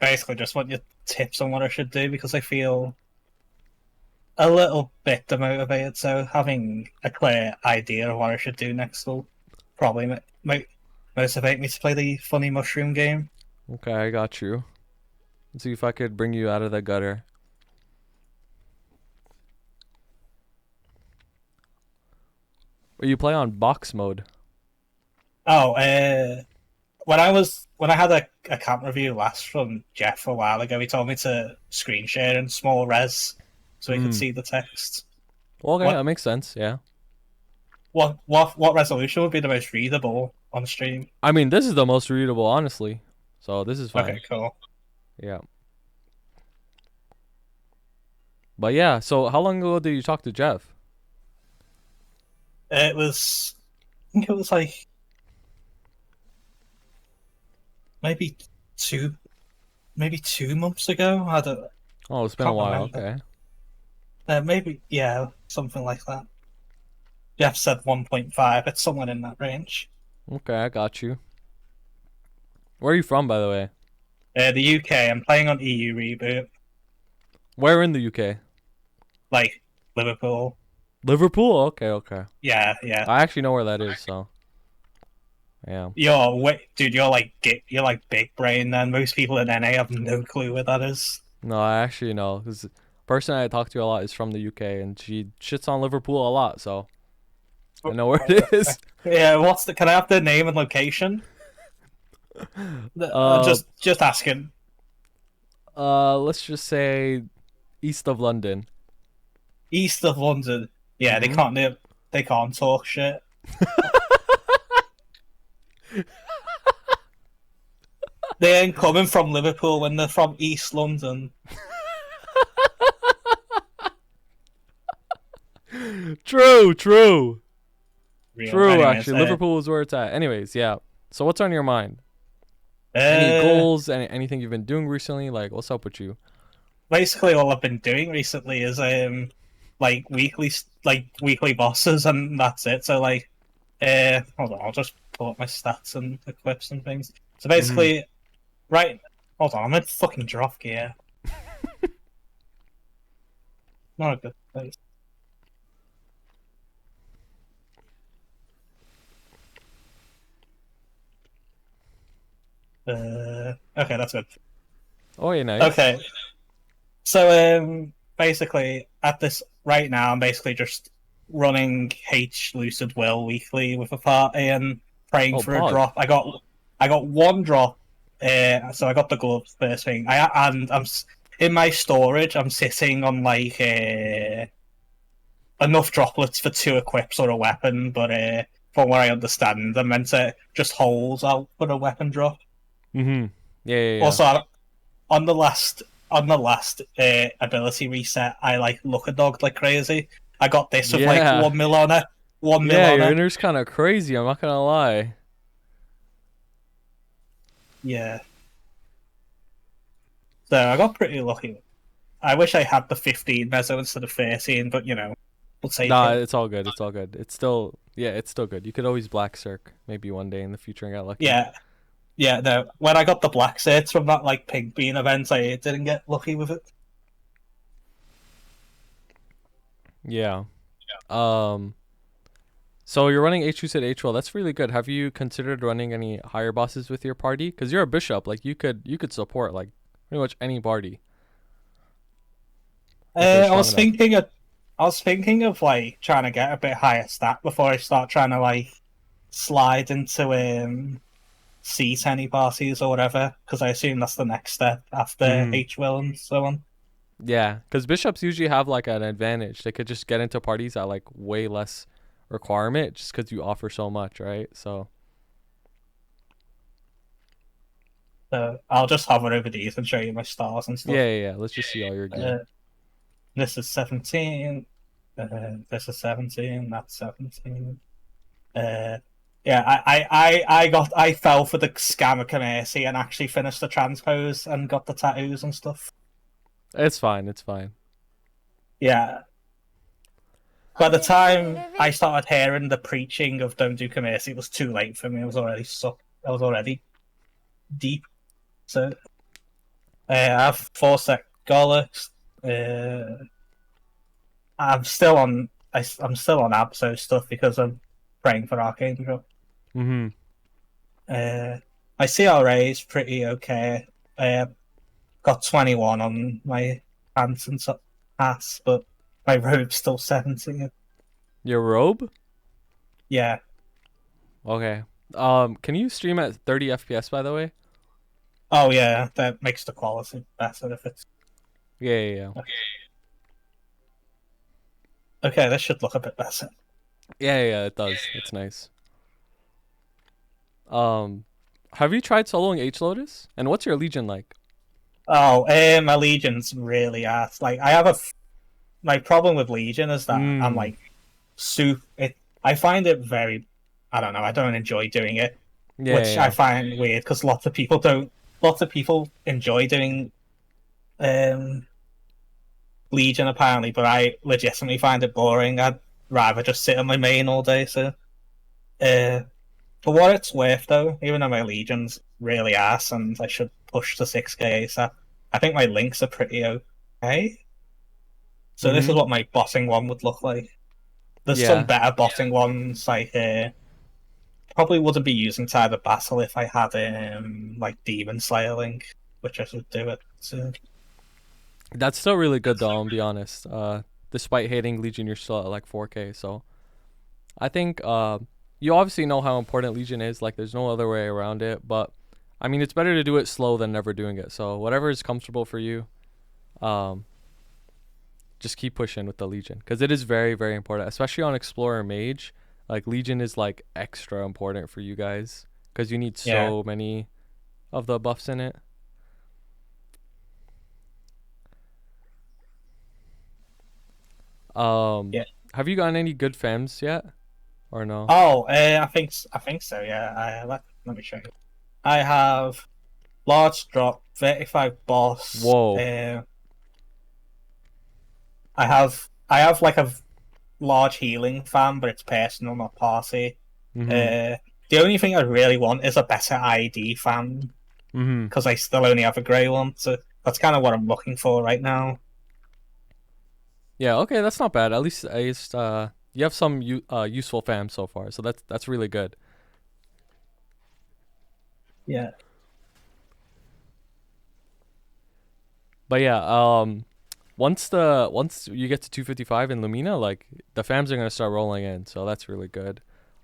basically just want your tips on what I should do because I feel a little bit demotivated. So having a clear idea of what I should do next will probably motivate me to play the funny mushroom game. Okay, I got you. Let's see if I could bring you out of the gutter. Or you play on box mode. Oh, when I had a account review last from Jeff a while ago, he told me to screen share in small res so he could Hmm. see the text. Well, okay, What that makes sense. Yeah. what resolution would be the most readable on stream? I mean, this is the most readable, honestly. So this is Okay, fine. cool. Yeah. But yeah, so how long ago did you talk to Jeff? It was, I think it was like maybe two, maybe 2 months ago. I don't, Oh, it's been a can't while. remember. Okay. Maybe yeah, something like that. Jeff said 1.5. It's somewhere in that range. Okay, I got you. Where are you from, by the way? The UK. I'm playing on EU reboot, Where in the UK? like Liverpool. Liverpool? Okay, okay. Yeah, yeah. I actually know where that is, so yeah. Dude, you're like big brain. Then most people in NA have no clue where that is. No, I actually know because the person I talk to a lot is from the UK, and she shits on Liverpool a lot, so I know where it is. Yeah, what's the? Can I have the name and location? Uh, Just asking. let's just say east of London. East of London. Yeah, Hmm. they can't talk shit. They ain't coming from Liverpool when they're from East London. True, true, Real. true. Anyways, Actually, Liverpool is where it's at. Anyways, yeah. So what's on your mind? Any uh, goals? Anything you've been doing recently? Like, what's up with you? basically all I've been doing recently is like weekly bosses and that's it. So like hold on, I'll just pull up my stats and equips and things. So Hmm. basically right hold on, I'm in fucking drop gear. Not a good place. Okay, that's good. Oh, yeah, nice. Okay. So basically at this right now I'm basically just running H Lucid Will weekly with a party and praying Oh, for a pog. drop. I got one drop. So I got the gloves first thing. In my storage. I'm sitting on like enough droplets for 2 equips or a weapon, but from what I understand, I'm meant to just hold out for a weapon drop. Mm-hmm. Yeah, yeah, yeah. Also, on the last ability reset, I like look a dog like crazy. I got this with like Yeah. 1 mil on it, 1 mil Yeah, on your it. inner's kind of crazy. I'm not gonna lie. Yeah, so I got pretty lucky. I wish I had the 15 meso instead of 13, but we'll take Nah, it. it's all good. It's all good. It's still, yeah, it's still good. You could always black circ maybe one day in the future and get lucky. Yeah, yeah. No, when I got the black sets from that like pink bean event, I didn't get lucky with it. Yeah. Um. So you're running H2 at H well. That's really good. Have you considered running any higher bosses with your party? Because you're a bishop. Like you could support like pretty much any party if they're I strong was enough. I was thinking of like trying to get a bit higher stat before I start trying to like slide into C10 parties or whatever, because I assume that's the next step after Hmm. H will and so on. Yeah, because bishops usually have like an advantage. They could just get into parties at like way less requirement just because you offer so much, right? So So I'll just hover over these and show you my stars and yeah, stuff. yeah, yeah. Let's just see all your gear. Uh, this is 17. This is 17. That's 17. Uh, yeah, I fell for the scam of commercy and actually finished the transpose and got the tattoos and stuff. It's fine. It's fine. Yeah. By the time I started hearing the preaching of don't do commerce, it was too late for me. I was already deep. So I have 4 sec Gollux. Uh, I'm still on. I'm still on Abso stuff because I'm praying for Arcane drop. Mm-hmm. My CRA is pretty okay. Uh, got 21 on my pants and ass, but my robe's still 17. Your robe? Yeah. Okay. Can you stream at 30 FPS by the way? Oh yeah, that makes the quality better if it's Yeah. okay. This should look a bit better. Yeah, it does. It's nice. Um, have you tried soloing H Lotus? And what's your Legion like? Oh, my Legion's really ass. Like I have my problem with Legion is that I'm Mm. like I find it very. I don't know. I don't enjoy doing it, which I Yeah. find weird because lots of people don't. Lots of people enjoy doing um Legion apparently, but I legitimately find it boring. I'd rather just sit on my main all day. So, uh, for what it's worth, though, even though my Legion's really ass and I should push to 6k ASAP, I think my links are pretty okay. So this is Mm-hmm. what my bossing one would look like. There's some Yeah. better bossing ones, like probably wouldn't be using Tide of Battle if I had like Demon Slayer link, which I should do it. So That's still really good though, I'll be honest. Despite hating Legion, you're still at like 4K. So I think you obviously know how important Legion is. Like there's no other way around it. But I mean, it's better to do it slow than never doing it. So whatever is comfortable for you, um, just keep pushing with the Legion because it is very, very important, especially on Explorer Mage. Like Legion is like extra important for you guys because you need yeah, so many of the buffs in it. Um, yeah. have you gotten any good fems yet or no? Oh, I think so. Yeah. Let me show you. I have large drop, 35 boss. Whoa. I have like a large healing fan, but it's personal, not party. Mhm. Uh, the only thing I really want is a better ID fan Mhm. because I still only have a grey one. So that's kind of what I'm looking for right now. Yeah. Okay, that's not bad. At least you have some useful fam so far. So that's really good. Yeah. But yeah. Once you get to 255 in Lumina, like the fams are gonna start rolling in. So that's really good.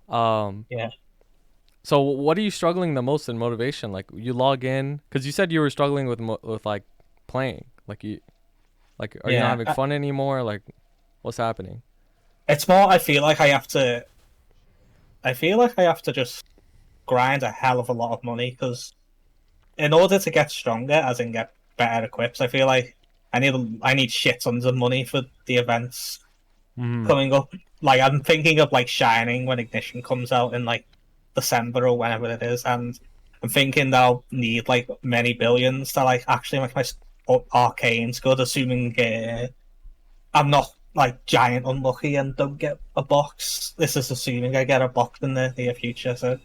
Um. Yeah. So what are you struggling the most in motivation? Like you log in because you said you were struggling with with like playing. Like are you not Yeah. having fun anymore? Like what's happening? It's more. I feel like I have to. I feel like I have to just grind a hell of a lot of money because in order to get stronger, as in get better equips, I feel like I need shit tons of money for the events Mhm. coming up. Like I'm thinking of like Shining when Ignition comes out in like December or whenever it is, and I'm thinking that I'll need like many billions to like actually make my Arcane's good, assuming I'm not like giant unlucky and don't get a box. This is assuming I get a box in the near future. So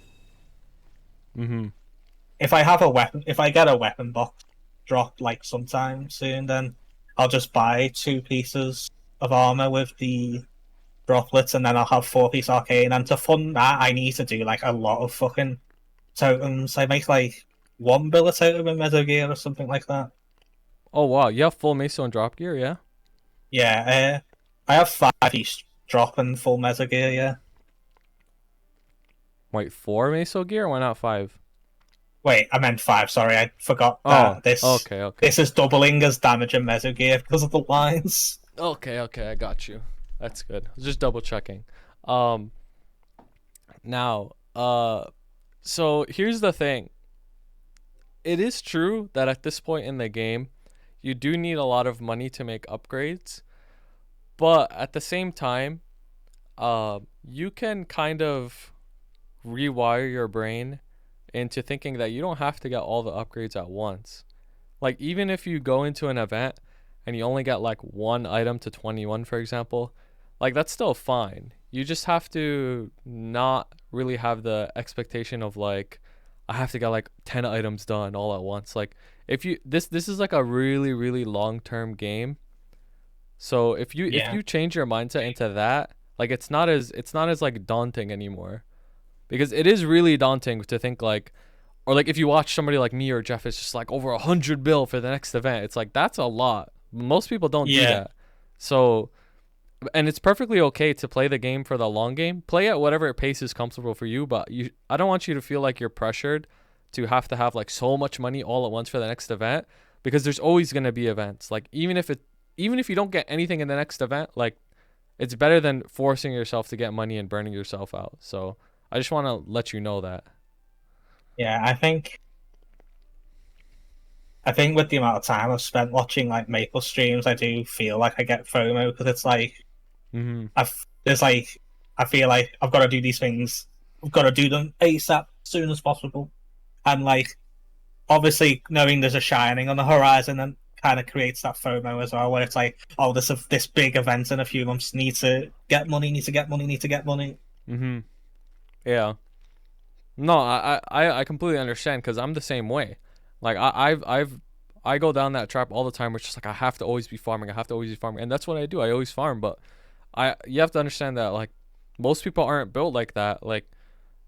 Mhm. if I have a weapon, if I get a weapon box drop like sometime soon, then I'll just buy 2 pieces of armor with the droplets, and then I'll have 4 piece arcane. And to fund that, I need to do like a lot of fucking totems. I make like 1 bill a totem in Meadow Gear or something like that. Oh wow, you have full Meso and drop gear, yeah? Yeah, I have 5 piece drop and full Meadow Gear. Yeah. Wait, four Meso gear? Why not five? Wait, I meant 5. Sorry, I forgot Oh, that this okay. this is doubling as damage in Meadow Gear because of the lines. Okay, I got you. That's good. Just double checking. Um, now, so here's the thing. It is true that at this point in the game, you do need a lot of money to make upgrades, but at the same time, you can kind of rewire your brain into thinking that you don't have to get all the upgrades at once. Like even if you go into an event and you only get like one item to 21 for example, like that's still fine. You just have to not really have the expectation of like I have to get like 10 items done all at once. Like if you this is like a really really long term game. So if Yeah, you change your mindset into that, like it's not as like daunting anymore, because it is really daunting to think like, or like if you watch somebody like me or Jeff, it's just like over 100 bill for the next event. It's like that's a lot. Most people don't do yeah, that. So, and it's perfectly okay to play the game for the long game. Play at whatever pace is comfortable for you, but I don't want you to feel like you're pressured to have like so much money all at once for the next event, because there's always going to be events. Like even if you don't get anything in the next event, like it's better than forcing yourself to get money and burning yourself out. So, I just want to let you know that. yeah. I think with the amount of time I've spent watching like Maple streams, I do feel like I get FOMO because it's like Mhm. there's like I feel like I've got to do these things. I've got to do them ASAP, as soon as possible, and like obviously knowing there's a shining on the horizon and kind of creates that FOMO as well, where it's like, oh, this big event in a few months, need to get money, need to get money, need to get money. Mhm. Yeah. No, I completely understand, because I'm the same way. Like I go down that trap all the time, where it's just like I have to always be farming. I have to always be farming, and that's what I do. I always farm, but I you have to understand that like most people aren't built like that. Like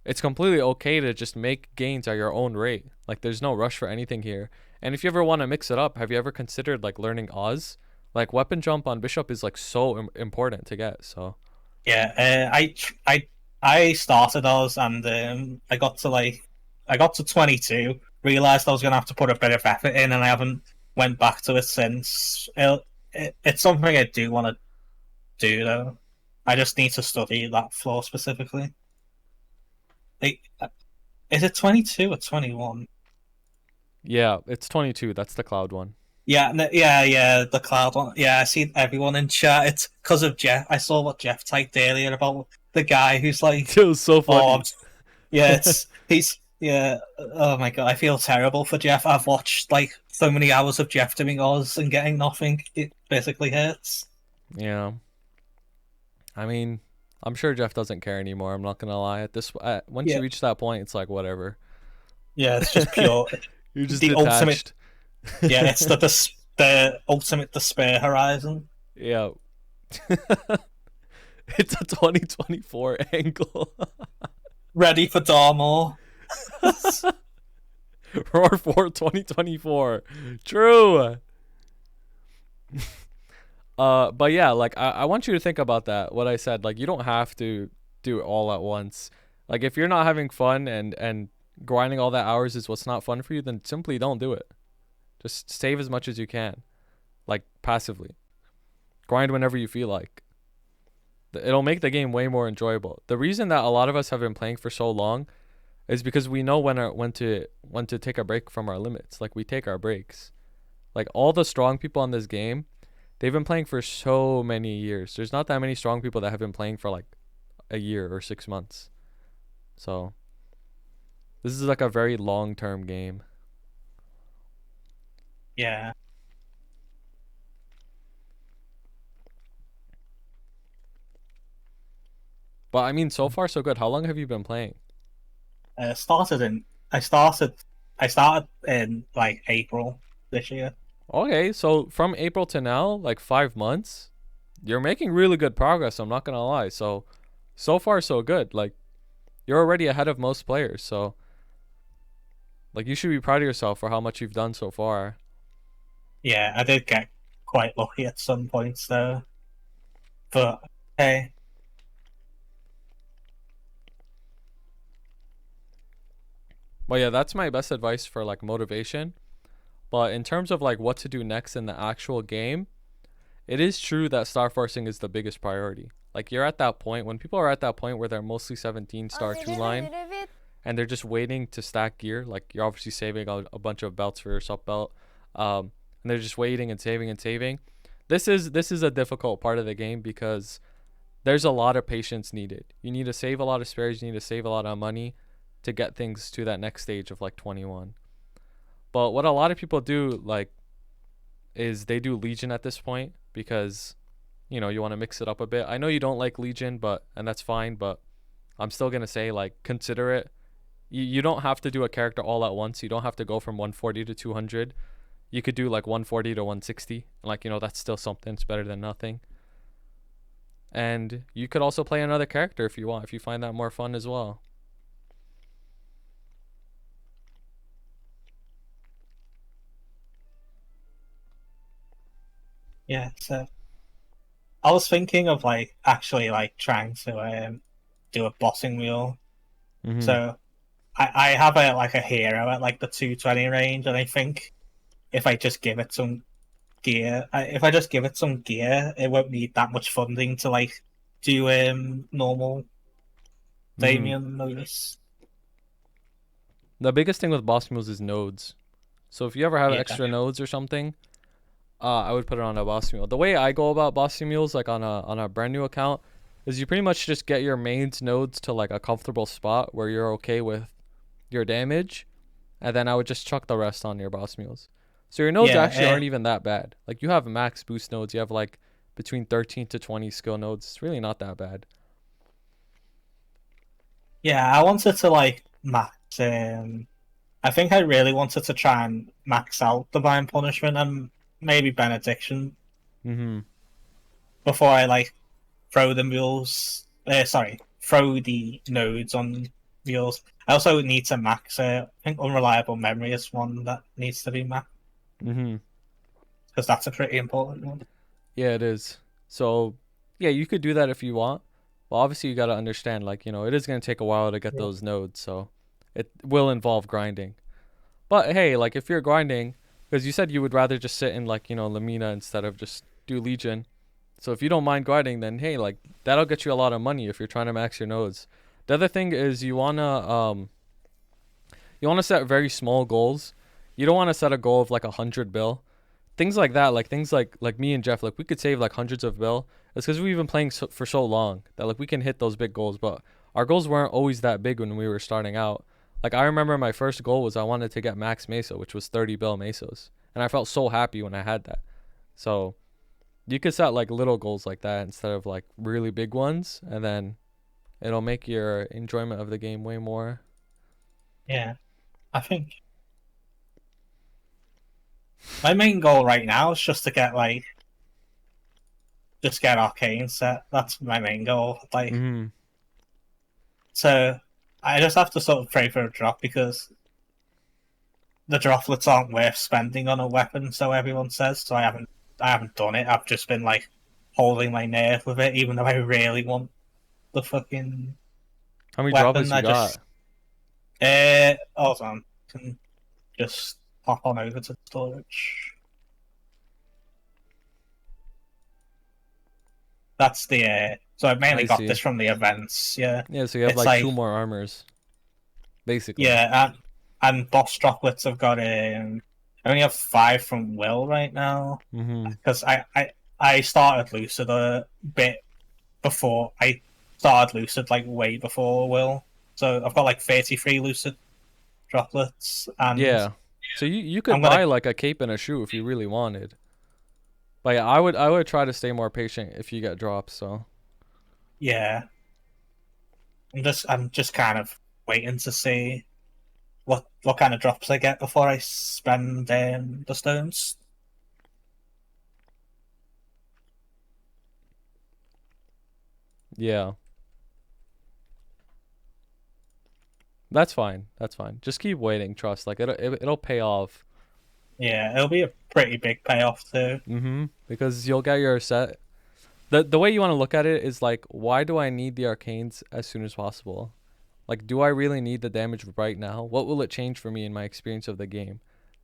it's completely okay to just make gains at your own rate. Like there's no rush for anything here. And if you ever want to mix it up, have you ever considered like learning Oz? Like weapon jump on Bishop is like so important to get. So Yeah, I started those and I got to 22, realized I was gonna have to put a bit of effort in, and I haven't went back to it since. It's something I do want to do though. I just need to study that floor specifically. Like, is it 22 or 21? yeah, it's 22. That's the cloud one. Yeah, yeah, the cloud one. Yeah, I see everyone in chat. It's because of Jeff. I saw what Jeff typed earlier about the guy who's like, It was so "Oh, funny. yeah, he's yeah. Oh my god, I feel terrible for Jeff. I've watched like so many hours of Jeff doing Oz and getting nothing. It basically hurts. Yeah. I mean, I'm sure Jeff doesn't care anymore. I'm not gonna lie. Once Yeah, you reach that point, it's like whatever. yeah. It's just pure You're just the ultimate. detached. Yeah, it's the ultimate despair horizon. Yeah. It's a 2024 angle. Ready for Darmore. Roar 4 2024. True. But yeah, like I want you to think about that. What I said, like you don't have to do it all at once. Like if you're not having fun and grinding all that hours is what's not fun for you, then simply don't do it. Just save as much as you can, like passively. Grind whenever you feel like. It'll make the game way more enjoyable. The reason that a lot of us have been playing for so long is because we know when to take a break from our limits. Like we take our breaks. Like all the strong people on this game, they've been playing for so many years. There's not that many strong people that have been playing for like a year or 6 months. So this is like a very long term game. Yeah. But I mean, so far so good. How long have you been playing? Started in I started in like April this year. Okay, so from April to now, like 5 months, you're making really good progress. I'm not gonna lie. So, so far so good. Like you're already ahead of most players. So, like you should be proud of yourself for how much you've done so far. Yeah, I did get quite lucky at some points though. But hey, Well, yeah, that's my best advice for like motivation. But in terms of like what to do next in the actual game, it is true that star forcing is the biggest priority. Like you're at that point when people are at that point where they're mostly 17 star two line and they're just waiting to stack gear. Like you're obviously saving a bunch of belts for your sub belt, and they're just waiting and saving and saving. This is a difficult part of the game because there's a lot of patience needed. You need to save a lot of spares. You need to save a lot of money to get things to that next stage of like 21. But what a lot of people do like is they do Legion at this point because you want to mix it up a bit. I know you don't like Legion, but and that's fine, but I'm still going to say like consider it You don't have to do a character all at once. You don't have to go from 140 to 200. You could do like 140 to 160. Like, that's still something. It's better than nothing. And you could also play another character if you want, if you find that more fun as well. Yeah, so I was thinking of like actually like trying to do a bossing wheel. Mm-hmm. So I have a like a hero at like the 220 range, and I think if I just give it some if I just give it some gear, it won't need that much funding to like do normal Mm-hmm. Damien notice. The biggest thing with boss mules is nodes. So if you ever have Yeah, extra nodes or something, I would put it on a boss mule. The way I go about boss mules, like on a brand new account, is you pretty much just get your mains nodes to like a comfortable spot where you're okay with your damage, and then I would just chuck the rest on your boss mules. So your nodes actually yeah, aren't even that bad. Like you have max boost nodes, you have like between 13 to 20 skill nodes. It's really not that bad. yeah. I wanted to like max. I think I really wanted to try and max out Divine Punishment and maybe Benediction Mm-hmm. before I like throw the mules. Sorry, throw the nodes on mules. I also need to max. I think Unreliable Memory is one that needs to be maxed Mm-hmm. because that's a pretty important one. Yeah, it is. So yeah, you could do that if you want. Well, obviously you gotta understand, like, it is gonna take a while to get Yeah. those nodes, so it will involve grinding. But hey, like if you're grinding, because you said you would rather just sit in like, Lamina instead of just do Legion. So if you don't mind grinding, then hey, like that'll get you a lot of money if you're trying to max your nodes. The other thing is you wanna set very small goals. You don't want to set a goal of like 100 bill. Things like that, like things like me and Jeff, like we could save like hundreds of bill. It's because we've been playing for so long that like we can hit those big goals. But our goals weren't always that big when we were starting out. Like I remember my first goal was I wanted to get max Mesa, which was 30 bill Mesos, and I felt so happy when I had that. So you could set like little goals like that instead of like really big ones, and then it'll make your enjoyment of the game way more. Yeah, I think my main goal right now is just to get like just get Arcane set. That's my main goal. Like, Mhm. so I just have to sort of pray for a drop because the droplets aren't worth spending on a weapon, so everyone says. So I haven't done it. I've just been like holding my nerve with it, even though I really want the fucking How many weapon. droplets you I just got? hold on, can just hop on over to storage. That's the so I mainly I got see. this from the events. Yeah, Yeah, so you have it's like two like more armors, basically. yeah, and boss droplets have got I only have 5 from Will right now Mm-hmm. because I started Lucid a bit before I started Lucid like way before Will, so I've got like 33 Lucid droplets, and Yeah. So you I'm could gonna buy like a cape and a shoe if you really wanted. But yeah, I would try to stay more patient if you get drops, so. yeah, I'm just kind of waiting to see what kind of drops I get before I spend the stones. Yeah. That's fine. That's fine. Just keep waiting, trust. Like it'll pay off. Yeah, it'll be a pretty big payoff too. Mm-hmm. Because you'll get your set. The way you want to look at it is like, why do I need the arcanes as soon as possible? Like, do I really need the damage right now? What will it change for me in my experience of the game?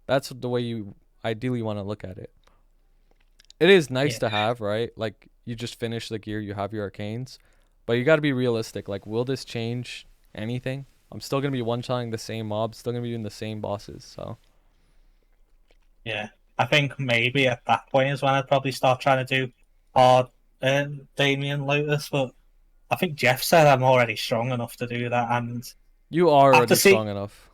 That's the way you ideally want to look at it. It is nice Yeah, to have, right? Like, you just finish the gear, you have your arcanes, but you got to be realistic. Like, will this change anything? I'm still gonna be one-shotting the same mobs, still gonna be doing the same bosses. So yeah. I think maybe at that point is when I'd probably start trying to do hard Damien Lotus, but I think Jeff said I'm already strong enough to do that, and you are after already see, strong enough.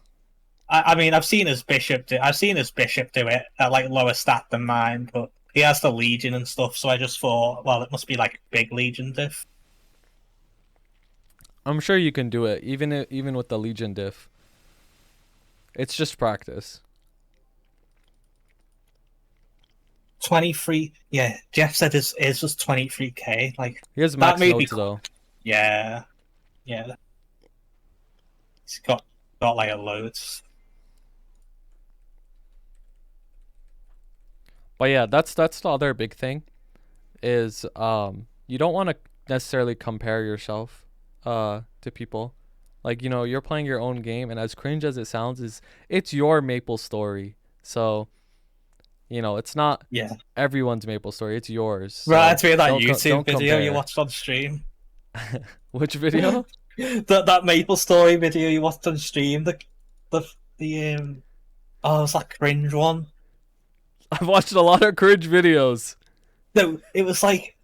I mean, I've seen his bishop do it at like lower stat than mine, but he has the Legion and stuff, so I just thought, well, it must be like big Legion diff. I'm sure you can do it, even with the Legion diff. It's just practice. 23. Yeah, Jeff said his was 23k. Like He has that max made me. notes though. Yeah, yeah. He's got like a loads. But yeah, that's the other big thing is you don't want to necessarily compare yourself to people. Like, you know, you're playing your own game, and as cringe as it sounds, is it's your Maple story. So, you know, it's not Yeah. everyone's Maple story, it's yours. So Reminds me of that YouTube don't video you compare. watched on stream. Which video? That Maple Story video you watched on stream. The oh, it was that cringe one. I've watched a lot of cringe videos. No, it was like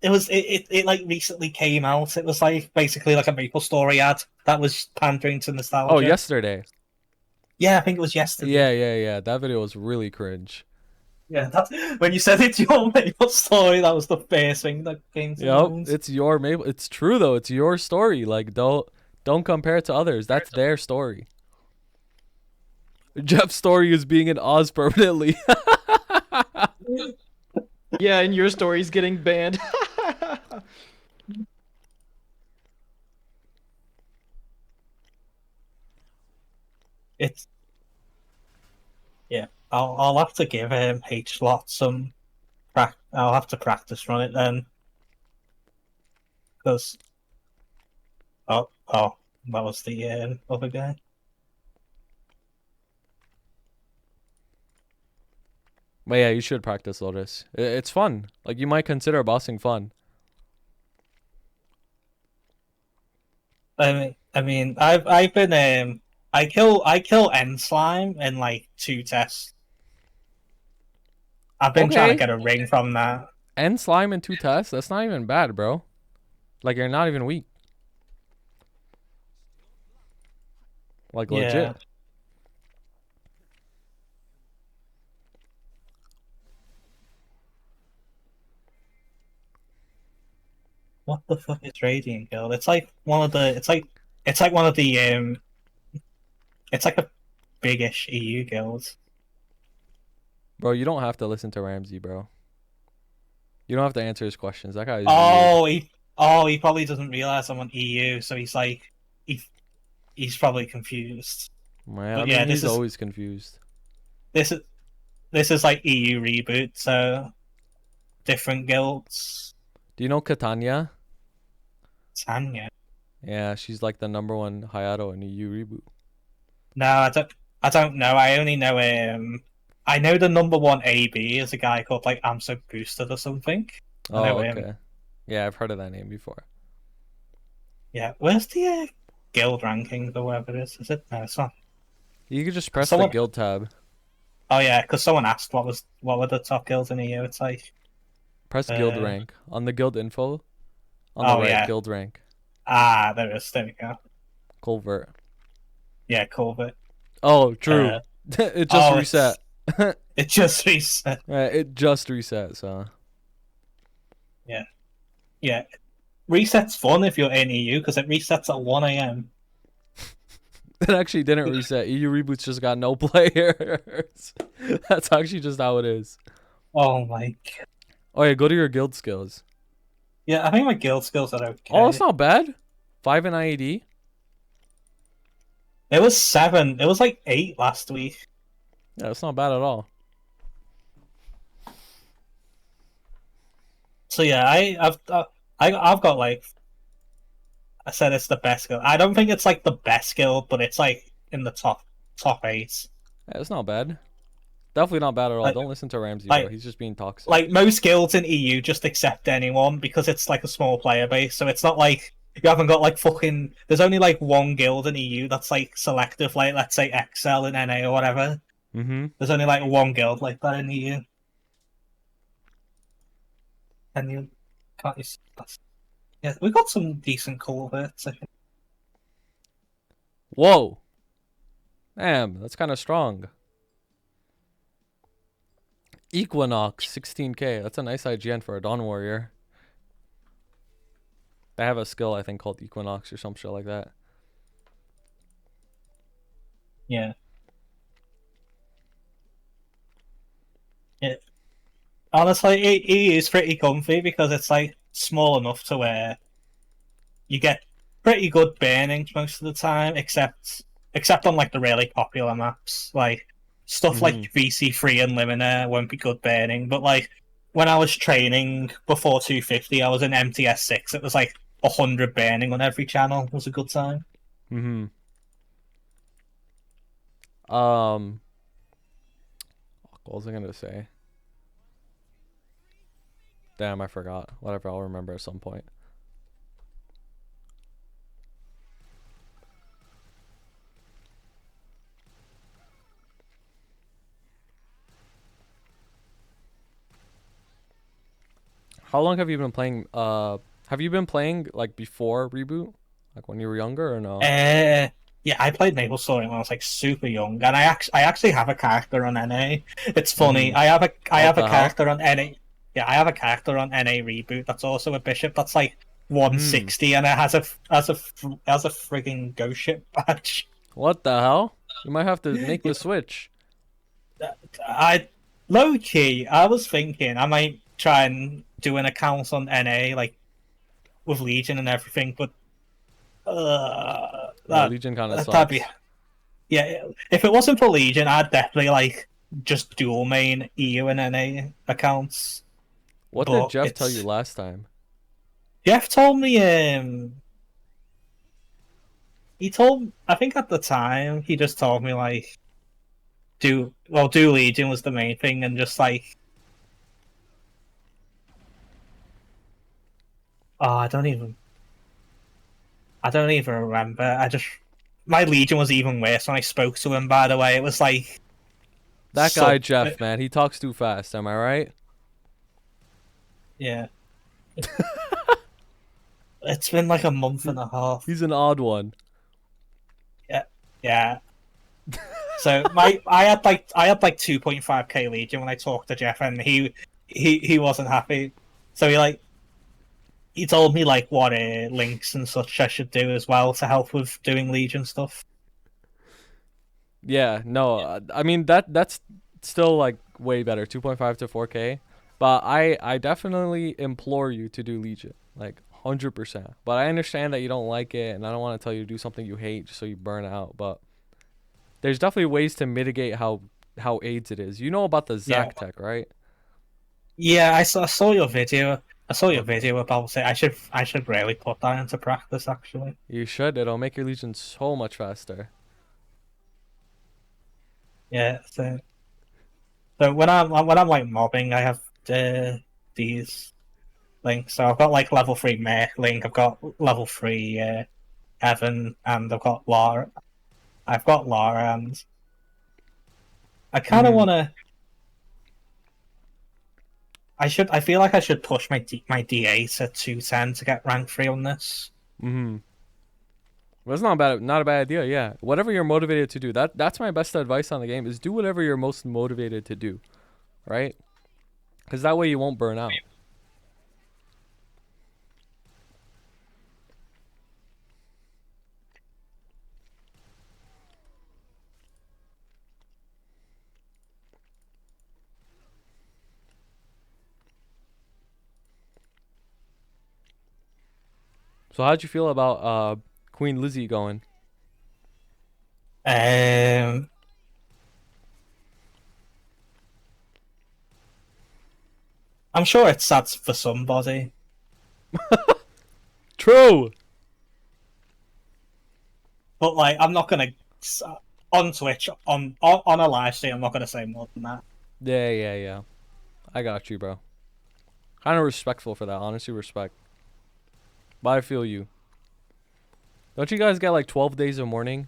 it like recently came out. It was like basically like a Maple Story ad that was pandering to Oh, nostalgia. yesterday. Yeah, I think it was yesterday. Yeah. That video was really cringe. Yeah, that's when you said it's your Maple Story. That was the first thing that came to Yep, mind. it's your Maple. It's true though. It's your story. Like don't compare it to others. That's their story. Jeff's story is being in Oz permanently. Yeah, and your story's getting banned. It's yeah. I'll have to give H Lot some. I'll have to practice run it then. Because oh, that was the other guy. But yeah, you should practice Lotus. It's fun. Like you might consider bossing fun. I've been I kill End Slime in like 2 tests. I've been trying to Okay. get a ring from that. And slime in 2 tests. That's not even bad, bro. Like you're not even weak. Like Yeah. legit. What the fuck is Radiant Guild? It's like one of the. It's like one of the. It's like a big-ish EU guild. Bro, you don't have to listen to Ramsey, bro. You don't have to answer his questions. That guy is weird. He probably doesn't realize I'm on EU, so he's like, he's probably confused. Man, But I yeah, mean, this he's is always confused. this is like EU reboot, so different guilds. Do you know Catania? Tanya. Yeah, she's like the #1 Hayato in EU reboot. No, I don't know. I only know I know the #1 AB is a guy called like I'm so boosted or something. I Oh, know him. okay. Yeah, I've heard of that name before. Yeah, where's the guild rankings or whatever it is? Is it? No, it's not. You could just press Someone- the guild tab. Oh yeah, because someone asked what were the top guilds in EU. It's like Press guild rank on the guild info. On Oh, the right, yeah. guild rank. there it is. There we go. Culvert. Yeah, Culvert. Oh, true. It just reset. It just reset. It just reset, so. Yeah, reset's fun if you're in EU because it resets at 1 a.m. It actually didn't reset. EU reboots just got no players. That's actually just how it is. Oh my god. Oh yeah, go to your guild skills. Yeah, I think my guild skills are okay. Oh, it's not bad. 5 in IED. It was 7. It was like 8 last week. Yeah, it's not bad at all. So yeah, I've got like I said it's the best guild. I don't think it's like the best guild, but it's like in the top 8. Yeah, it's not bad. Definitely not bad at all. Like- Don't listen to Ramsey, like- bro. He's just being toxic. Like most guilds in EU just accept anyone because it's like a small player base, so it's not like you haven't got like fucking. There's only like one guild in EU that's like selective, like let's say XL in NA or whatever. Mm-hmm. There's only like one guild like that in EU. And you can't you see that? Yeah, we got some decent culverts, I think. Whoa. Damn, that's kind of strong. Equinox, 16k. That's a nice IGN for a Dawn Warrior. They have a skill, I think, called Equinox or some shit like that. Yeah. It, honestly, it is pretty comfy because it's like small enough to where you get pretty good burnings most of the time, except on like the really popular maps. Like stuff like VC3 and Liminer won't be good burning, but like when I was training before 250, I was in MTS6. It was like 100 burning on every channel. It was a good time. Mm-hmm. What was I gonna say? Damn, I forgot. Whatever, I'll remember at some point. How long have you been playing? Have you been playing like before reboot, like when you were younger, or no? Yeah, I played MapleStory when I was like super young, and I actually have a character on NA. It's funny. I have a What the hell? character on NA. Yeah, I have a character on NA reboot. That's also a bishop. That's like 160, and it has a frigging ghost ship badge. What the hell? You might have to make the switch. I low key, I was thinking I might try and do an account on NA like with Legion and everything, but Yeah, Legion kind of that'd sucks. be yeah. If it wasn't for Legion, I'd definitely like just dual main EU and NA accounts. What But did Jeff tell you last time? Jeff told me I think at the time he just told me like do Legion was the main thing and just like I don't even remember. My Legion was even worse when I spoke to him, by the way. It was like That guy Jeff, man, he talks too fast, am I right? Yeah. It's been like a month and a half. He's an odd one. Yeah. So I had like 2.5k Legion when I talked to Jeff, and he wasn't happy. So he told me like what links and such I should do as well to help with doing Legion stuff. Yeah, no, I mean that's still like way better, 2.5 to 4K. But I definitely implore you to do Legion, like 100%. But I understand that you don't like it, and I don't want to tell you to do something you hate just so you burn out. But there's definitely ways to mitigate how AIDS it is. You know about the Zac tech, right? Yeah, I saw your video. I saw your video about it. I should really put that into practice. Actually, You should. It'll make your Legion so much faster. yeah. So when I'm like mobbing, I have these links. So I've got like level 3 Merc link. I've got level 3 Evan, and I've got Lara. And I kind of want to. I feel like I should push my DA to 210 to get rank 3 on this. Well, that's not a bad idea. Yeah, whatever you're motivated to do, that's my best advice on the game is do whatever you're most motivated to do, right? Because that way you won't burn out. So how'd you feel about Queen Lizzie going? I'm sure it's sad for somebody. True. But like, I'm not gonna on Twitch on a live stream. I'm not gonna say more than that. Yeah. I got you, bro. Kind of respectful for that. Honestly, respect. But I feel you. Don't you guys get like 12 days of mourning?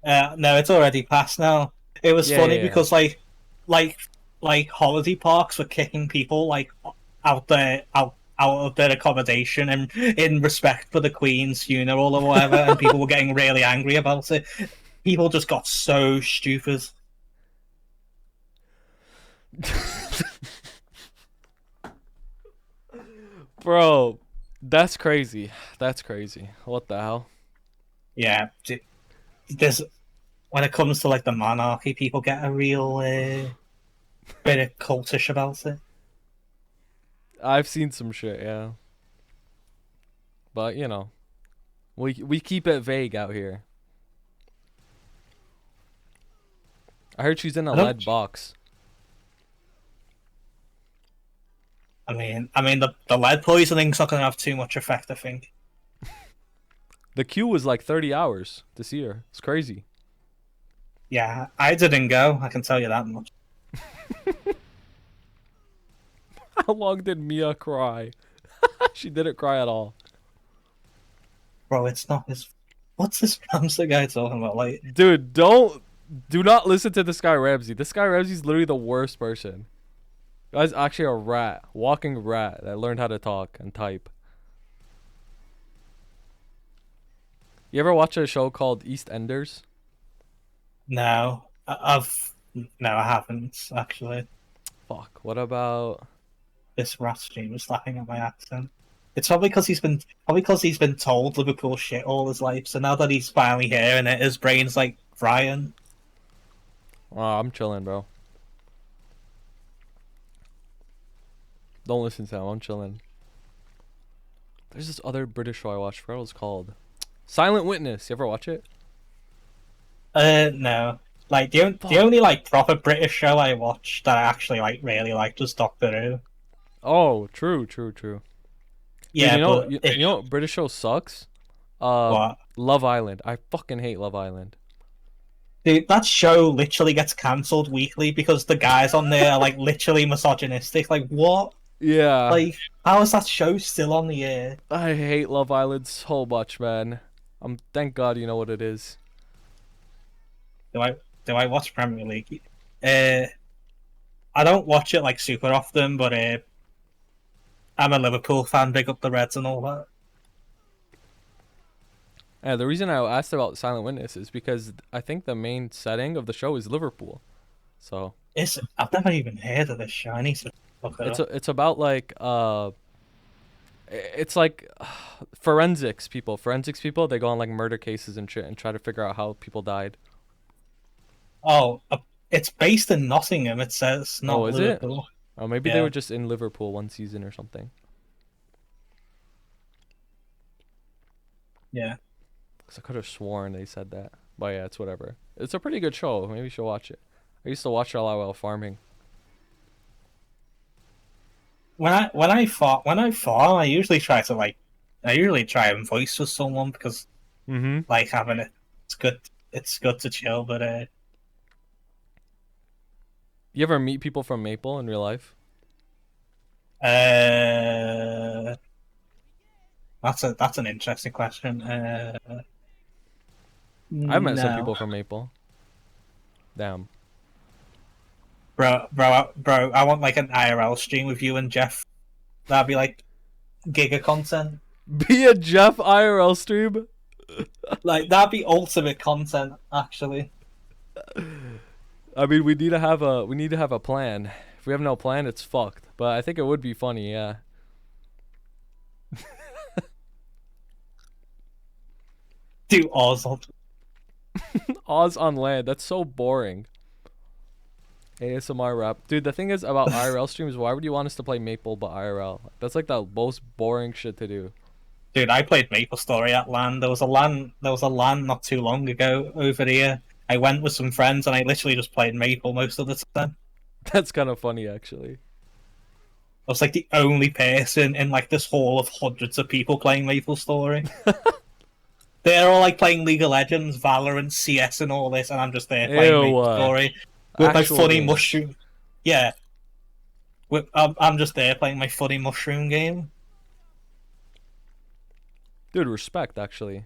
No, it's already passed now. It was funny because like holiday parks were kicking people like out of their accommodation and in respect for the Queen's funeral or whatever, and people were getting really angry about it. People just got so stupid. Bro, that's crazy. That's crazy. What the hell? Yeah, there's when it comes to like the monarchy, people get a real bit of cultish about it. I've seen some shit, yeah. But you know, we keep it vague out here. I heard she's in a I don't- lead box. I mean, the lead poisoning's not going to have too much effect, I think. The queue was like 30 hours to see her. It's crazy. Yeah, I didn't go. I can tell you that much. How long did Mia cry? She didn't cry at all. Bro, it's not his. What's this Ramsey guy talking about? Like, Dude, do not listen to this guy Ramsey. This guy Ramsey's literally the worst person. Guy's actually a rat, walking rat that learned how to talk and type. You ever watch a show called EastEnders? no, I haven't actually. Fuck. What about? This rat stream is laughing at my accent. It's probably because he's been told Liverpool shit all his life. So now that he's finally hearing it, his brain's like frying. Oh, I'm chilling, bro. Don't listen to him. I'm chilling. There's this other British show I watched. I forgot what it's called. Silent Witness. You ever watch it? No. Like the only like proper British show I watched that I actually like really liked was Doctor Who. Oh, true. Yeah, Dude, but you know what British show sucks? what? Love Island. I fucking hate Love Island. Dude, that show literally gets cancelled weekly because the guys on there are like literally misogynistic. Like what? Yeah. Like how is that show still on the air? I hate Love Island so much, man. Thank God you know what it is. Do I watch Premier League? I don't watch it like super often, but I'm a Liverpool fan. Big up the Reds and all that. Yeah, the reason I asked about Silent Witness is because I think the main setting of the show is Liverpool. So I've never even heard of this show. I need to look it up. it's about like it's like forensics people. Forensics people, they go on like murder cases and shit and try to figure out how people died. Oh, it's based in Nottingham. It says not Oh, is it? Liverpool. Oh, maybe they Yeah. were just in Liverpool one season or something. Yeah. Cause I could have sworn they said that. But yeah, it's whatever. It's a pretty good show. Maybe you should watch it. I used to watch it a lot while farming. When I farm, I usually try and voice with someone because Mm-hmm. like having it, it's good to chill. But You ever meet people from Maple in real life? that's an interesting question. I've met some no. people from Maple. Damn. Bro, I want like an IRL stream with you and Jeff. That'd be like giga content. Be a Jeff IRL stream? Like that'd be ultimate content, actually. I mean, we need to have a plan. If we have no plan, it's fucked. But I think it would be funny, yeah. Do Oz. Oz on land. That's so boring. ASMR rap. Dude, the thing is about IRL streams, why would you want us to play Maple but IRL? That's like the most boring shit to do. Dude, I played MapleStory at LAN. There was a LAN not too long ago over here. I went with some friends and I literally just played Maple most of the time. That's kind of funny, actually. I was like the only person in like this hall of hundreds of people playing MapleStory. They're all like playing League of Legends, Valorant, CS, and all this, and I'm just there playing MapleStory with my Actual funny games. mushroom. Yeah, I'm just there playing my funny mushroom game. Dude, respect, actually.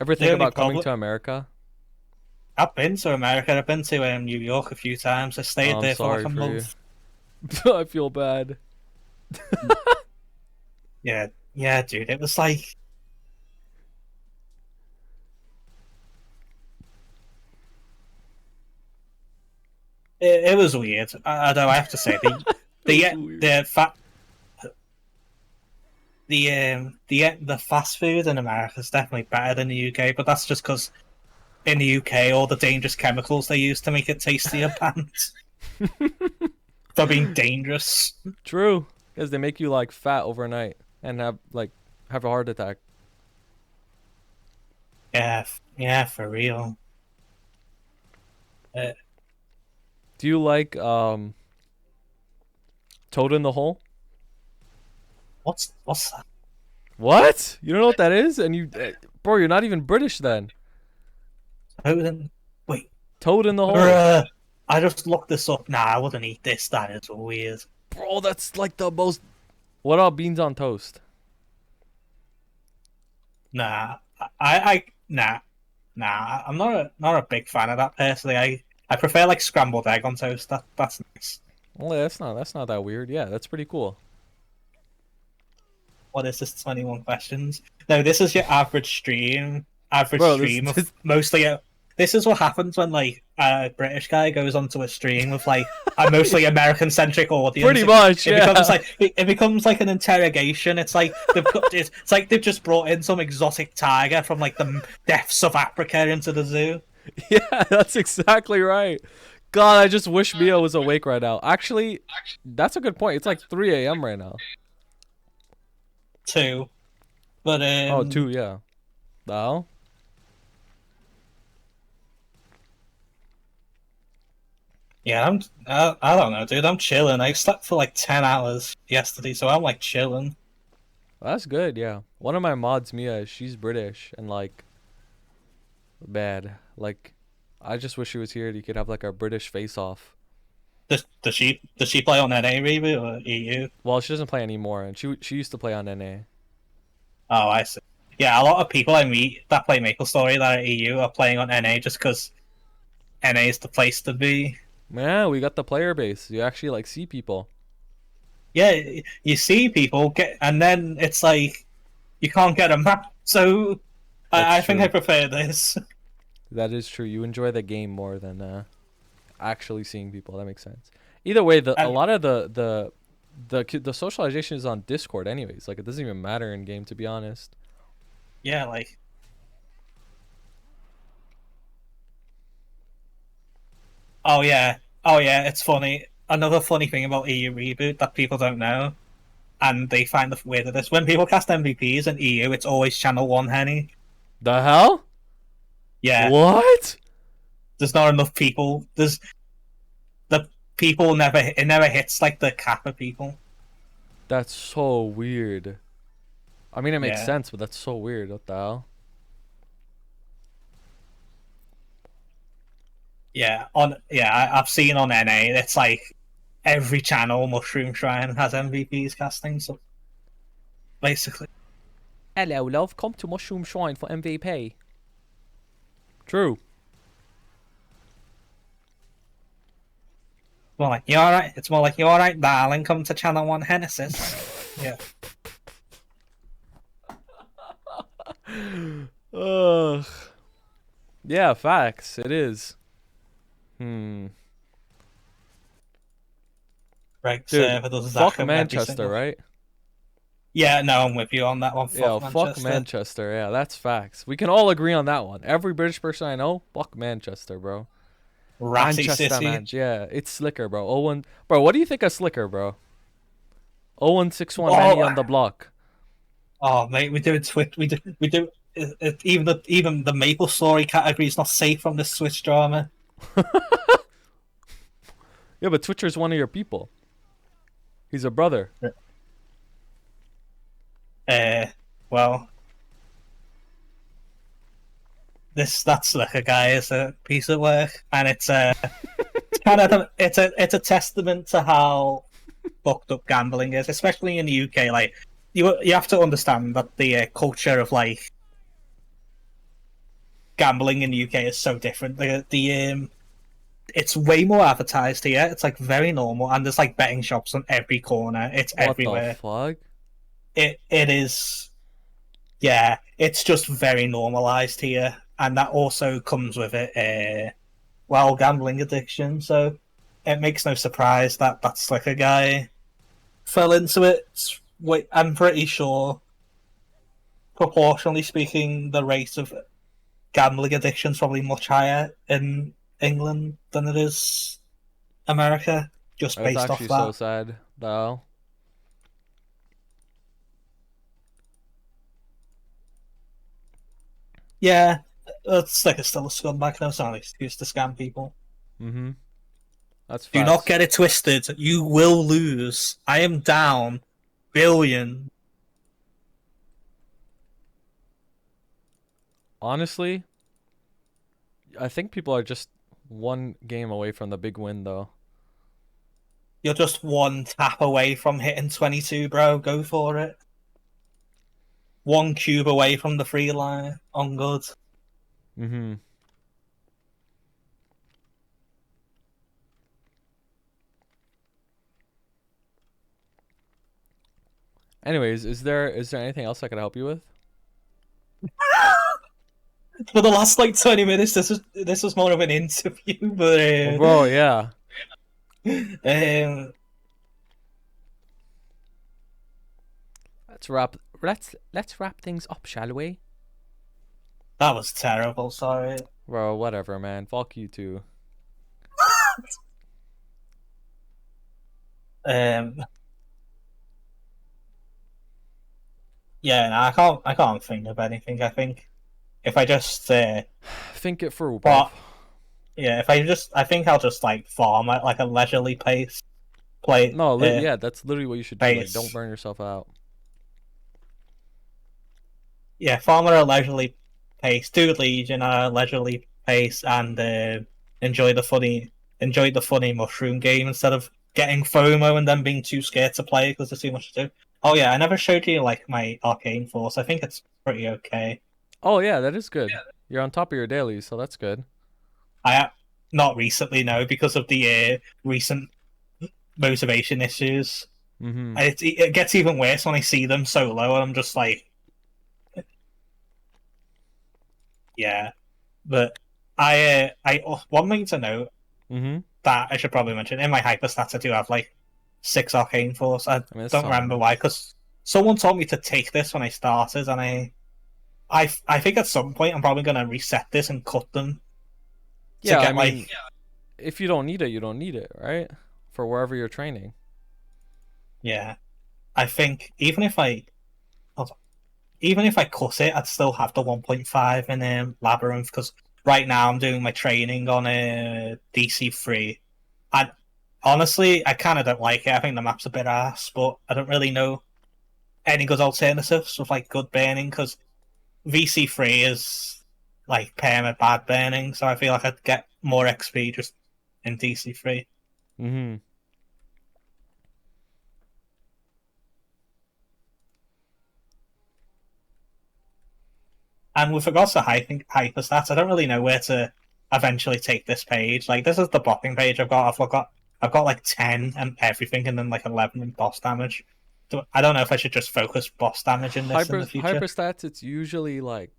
Ever The think only about coming problem- to America? I've been to America. I've been to New York a few times. I stayed I'm there for sorry like a for you. month. I feel bad. Yeah, dude. It was like it was weird. I know. I have to say That's weird. the fast food in America is definitely better than the UK, but that's just because in the UK all the dangerous chemicals they use to make it tastier banned for being dangerous. True, because they make you like fat overnight and have a heart attack. Yeah, for real. Do you like Toad in the Hole? What's that? What? You don't know what that is? And you, bro, you're not even British then. Wait. Toad in the Hole. I just looked this up. Nah, I wouldn't eat this. That is weird. Bro, that's like the most. What about beans on toast? Nah, nah. I'm not a big fan of that personally. I prefer like scrambled egg on toast. That's nice. Well, that's not that weird. Yeah, that's pretty cool. What is this? 21 questions. No, this is your average stream. Bro, Of mostly. This is what happens when like a British guy goes onto a stream with like a mostly American centric audience. Pretty much, yeah. It becomes like an interrogation. It's like they've just brought in some exotic tiger from like the depths of Africa into the zoo. Yeah, that's exactly right. God, I just wish Mia was awake right now. Actually, that's a good point. It's like 3 a.m. right now. 2, but 2, yeah. The hell? Yeah, I don't know, dude. I'm chilling. I slept for like 10 hours yesterday, so I'm like chilling. That's good, yeah. One of my mods, Mia, she's British and like bad. Like, I just wish she was here. You could have like a British face-off. Does she play on NA reboot or EU? Well, she doesn't play anymore, and she used to play on NA. Oh, I see. Yeah, a lot of people I meet that play MapleStory that are EU are playing on NA just because NA is the place to be. Yeah, we got the player base. You actually like see people. Yeah, you see people and then it's like you can't get a map. So I think I prefer this. That is true. You enjoy the game more than actually seeing people. That makes sense. Either way, a lot of the socialization is on Discord, anyways. Like, it doesn't even matter in game, to be honest. Yeah, like. Oh yeah, it's funny. Another funny thing about EU Reboot that people don't know, and they find the weird of this, when people cast MVPs in EU, it's always Channel 1 Henny. The hell? Yeah. What? There's not enough people. It never hits like the cap of people. That's so weird. I mean, it makes sense, but that's so weird. What the hell? Yeah, I've seen on NA. It's like every channel, Mushroom Shrine has MVPs casting. So basically, hello, love. Come to Mushroom Shrine for MVP. True. More like, you alright? It's more like, you alright, darling? Come to Channel 1 Hennessy's. Yeah. Ugh. Yeah, facts. It is. Right, dude, fuck Manchester, right? Yeah, no, I'm with you on that one. Fuck Manchester. Yeah, that's facts. We can all agree on that one. Every British person I know, fuck Manchester, bro. Ratty Manchester, City. man. Yeah, it's Slicker, bro. Owen, bro, what do you think of Slicker, bro? 0161 Manny on the block. Oh, mate, we do it. We do. Even the MapleStory category is not safe from this Switch drama. Yeah, but Twitcher's one of your people. He's a brother. Well, that's like a guy is a piece of work, and it's kind of it's a testament to how fucked up gambling is, especially in the UK. Like you have to understand that the culture of like gambling in the UK is so different. It's way more advertised here. It's like very normal, and there's like betting shops on every corner. It's everywhere. What the fuck? It is. Yeah, it's just very normalized here, and that also comes with it. Gambling addiction. So it makes no surprise that that's like a guy fell into it. Wait, I'm pretty sure, proportionally speaking, the rate of gambling addiction's probably much higher in England than it is America, just That's based off actually so that. sad, though. Yeah, it's like it's still a scumbag. No, it's not an excuse to scam people. Mm-hmm. That's Do not facts. get it twisted. You will lose. I am down billion. Honestly, I think people are just one game away from the big win, though. You're just one tap away from hitting 22, bro. Go for it. One cube away from the free line. On good. Mm-hmm. Anyways, is there anything else I could help you with? For the last like 20 minutes, this was more of an interview, but Well, bro, yeah. um, Let's wrap things up, shall we? that was terrible. Sorry. Bro, whatever, man. Fuck you too. Um, yeah, no, I can't think of anything. I think if I just Think it through, bro. but yeah, I think I'll just like farm at like a leisurely pace, No, yeah, that's literally what you should do. Like, don't pace. burn yourself out. Yeah, farm at a leisurely pace, do Legion at a leisurely pace, and enjoy the funny mushroom game instead of getting FOMO and then being too scared to play because there's too much to do. Oh yeah, I never showed you like my arcane force. I think it's pretty okay. Oh yeah, that is good. You're on top of your dailies, so that's good. I not recently, no, because of the recent motivation issues. Mm-hmm. It gets even worse when I see them so low, and I'm just like, yeah. But one thing to note Mm-hmm. that I should probably mention in my hyperstats, I do have like 6 arcane force. I I mean, it's don't remember solid. why, because someone told me to take this when I started, and I think at some point I'm probably gonna reset this and cut them to Yeah, I get mean, like if you don't need it, you don't need it, right? For wherever you're training. yeah. I think hold on, even if I cut it, I'd still have the 1.5 in Labyrinth because right now I'm doing my training on a DC3. I honestly I kind of don't like it. I think the map's a bit ass, but I don't really know any good alternatives with like good burning because VC3 is like perma bad burning, so I feel like I'd get more XP just in DC3. Mm-hmm. And with regards to hyperstats, I don't really know where to eventually take this page. Like this is the blocking page I've got. I've got like 10 and everything, and then like 11 in boss damage. So I don't know if I should just focus boss damage in this in the future. Hyper stats, it's usually like,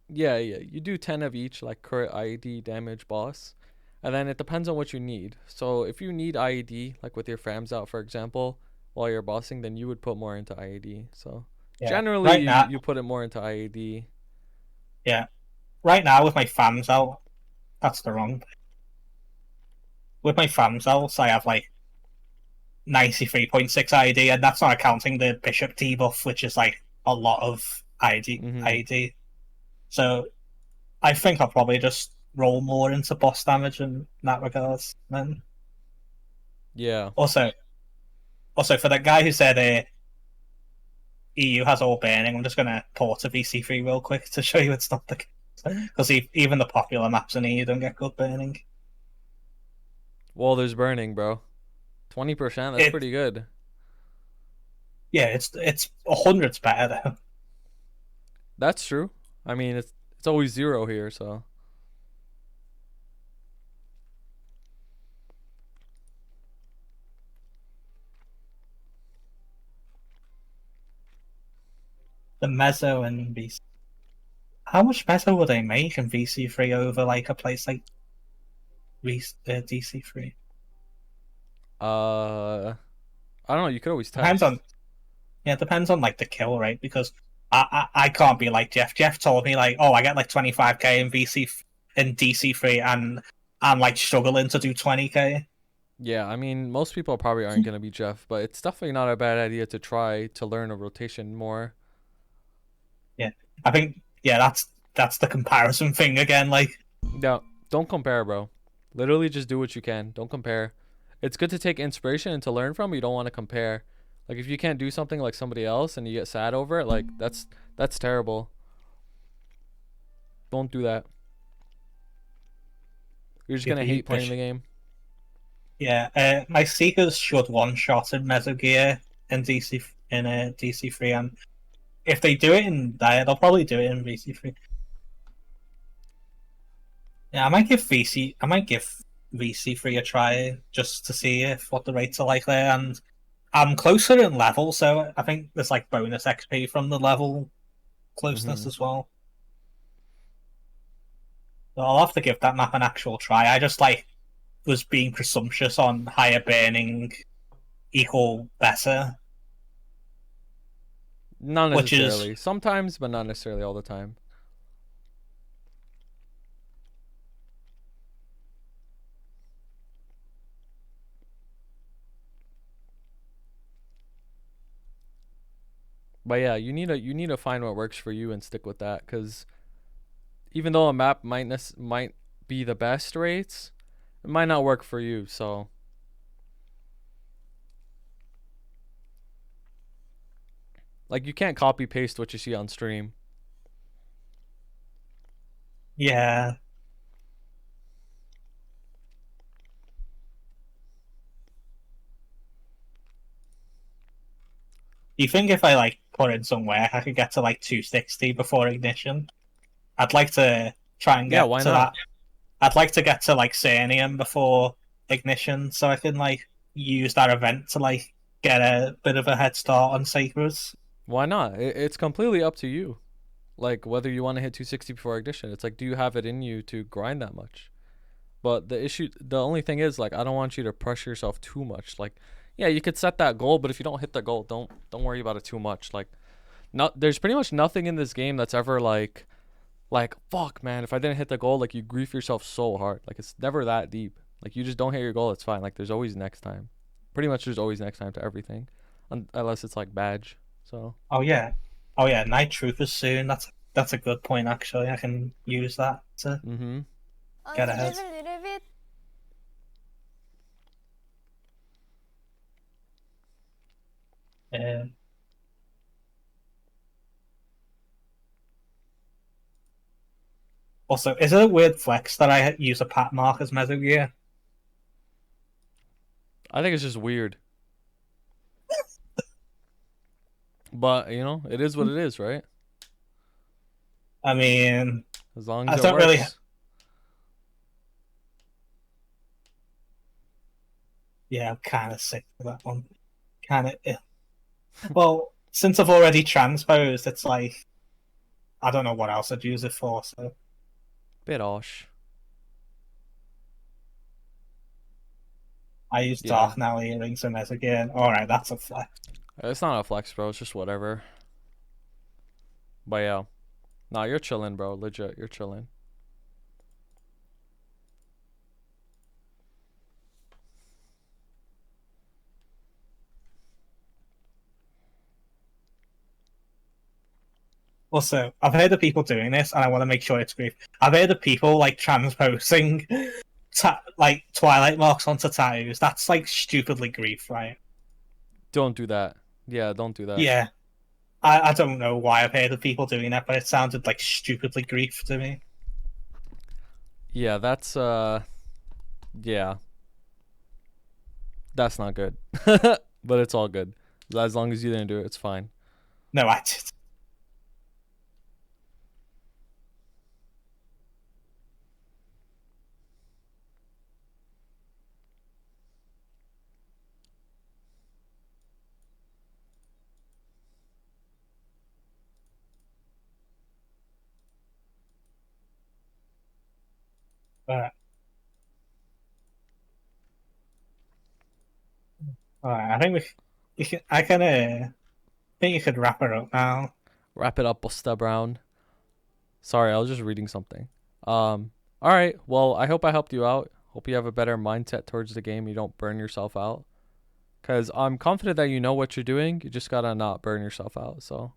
yeah, you do 10 of each, like current IED damage boss, and then it depends on what you need. So if you need IED, like with your FAMs out, for example, while you're bossing, then you would put more into IED. So Yeah, generally, right you now, you put it more into IED. yeah, right now with my fans out, that's the wrong. With my fans out, I have like 93.6 ID, and that's not counting the Bishop debuff, which is like a lot of Mm-hmm. ID. So I think I'll probably just roll more into boss damage in that regards. Then Yeah. also for that guy who said EU has all burning, I'm just gonna port to VC3 real quick to show you it's not the case. Because even the popular maps in EU don't get good burning. Well, there's burning, bro. 20%. That's It pretty good. yeah, it's 100's better though. That's true. I mean, it's always zero here, so. The Mezzo and VC. How much Mezzo would they make in VC3 over like a place like DC3? I don't know. You could always Depends test. on Yeah, it depends on like the kill rate because I can't be like Jeff. Jeff told me like, oh, I get like 25k in DC3, and I'm like struggling to do 20k. Yeah, I mean, most people probably aren't gonna be Jeff, but it's definitely not a bad idea to try to learn a rotation more. Yeah, I think that's the comparison thing again. Like, Yeah, don't compare, bro. Literally just do what you can. Don't compare. It's good to take inspiration and to learn from, but you don't want to compare. Like if you can't do something like somebody else and you get sad over it, like that's terrible. Don't do that. You're just gonna hate playing the game. Yeah, my Seekers should one shot in Metal Gear in DC3, and if they do it in there, they'll probably do it in VC3. Yeah, I might give VC3 a try just to see if what the rates are like there, and I'm closer in level, so I think there's like bonus XP from the level closeness as well. So I'll have to give that map an actual try. I just like was being presumptuous on higher burning equal better. Not Which is- necessarily. Sometimes, but not necessarily all the time. But yeah, you need to find what works for you and stick with that, because even though a map might be the best rates, it might not work for you. So like you can't copy paste what you see on stream. Yeah. Do you think if I like put in some work, I could get to like 260 before ignition? I'd like to try and get why to not? that. I'd like to get to like Cernium before ignition, so I can like use that event to like get a bit of a head start on Sacres. Why not? It's completely up to you. Like whether you want to hit 260 before ignition. It's like, do you have it in you to grind that much? But the only thing is, like, I don't want you to pressure yourself too much. Like, yeah, you could set that goal, but if you don't hit the goal, don't worry about it too much. Like, there's pretty much nothing in this game that's ever like fuck, man, if I didn't hit the goal, like you grief yourself so hard. Like it's never that deep. Like you just don't hit your goal, it's fine. Like there's always next time. Pretty much there's always next time to everything, unless it's like badge. So. Oh yeah, Night Troopers soon. That's a good point actually. I can use that to get ahead. Also, is it a weird flex that I use a pat mark as Metal Gear? I think it's just weird. But, you know, it is what it is, right? I mean, as long as I don't really. Yeah, I'm kind of sick of that one. Kind of. Well, since I've already transposed, it's like I don't know what else I'd use it for. So. Bit osh. I use Dark Now earrings and as again. Alright, that's a flex. It's not a flex, bro. It's just whatever. But yeah. Nah, you're chilling, bro. Legit, you're chilling. Also, I've heard of people doing this, and I want to make sure it's grief. I've heard of people like transposing like Twilight marks onto tattoos. That's like stupidly grief, right? Don't do that. Yeah, don't do that. Yeah. I don't know why I've heard of people doing that, but it sounded like stupidly grief to me. Yeah, that's yeah. That's not good. But it's all good. As long as you didn't do it, it's fine. No, I did. Alright. Alright, I think I think you could wrap her up now. Wrap it up, Busta Brown. Sorry, I was just reading something. All right. Well, I hope I helped you out. Hope you have a better mindset towards the game. You don't burn yourself out. Because I'm confident that you know what you're doing. You just got to not burn yourself out. So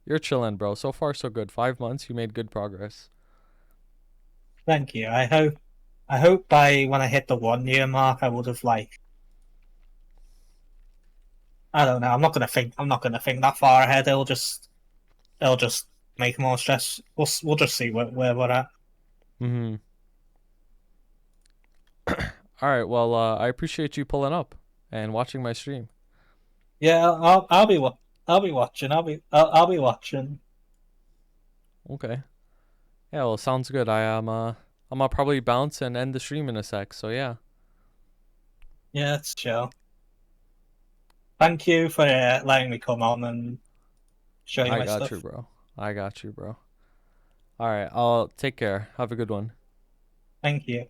you're chilling, bro. So far, so good. 5 months, you made good progress. Thank you. I hope by when I hit the 1 year mark, I would have like, I don't know. I'm not gonna think that far ahead. It'll just make more stress. We'll just see where we're at. Mm-hmm. All right. Well, I appreciate you pulling up and watching my stream. Yeah, I'll be watching. I'll be watching. Okay. Yeah. Well, sounds good. I'm gonna probably bounce and end the stream in a sec. So yeah. Yeah, it's chill. Thank you for letting me come on and show you I my got stuff. you, bro. I got you, bro. All right. I'll take care. Have a good one. Thank you.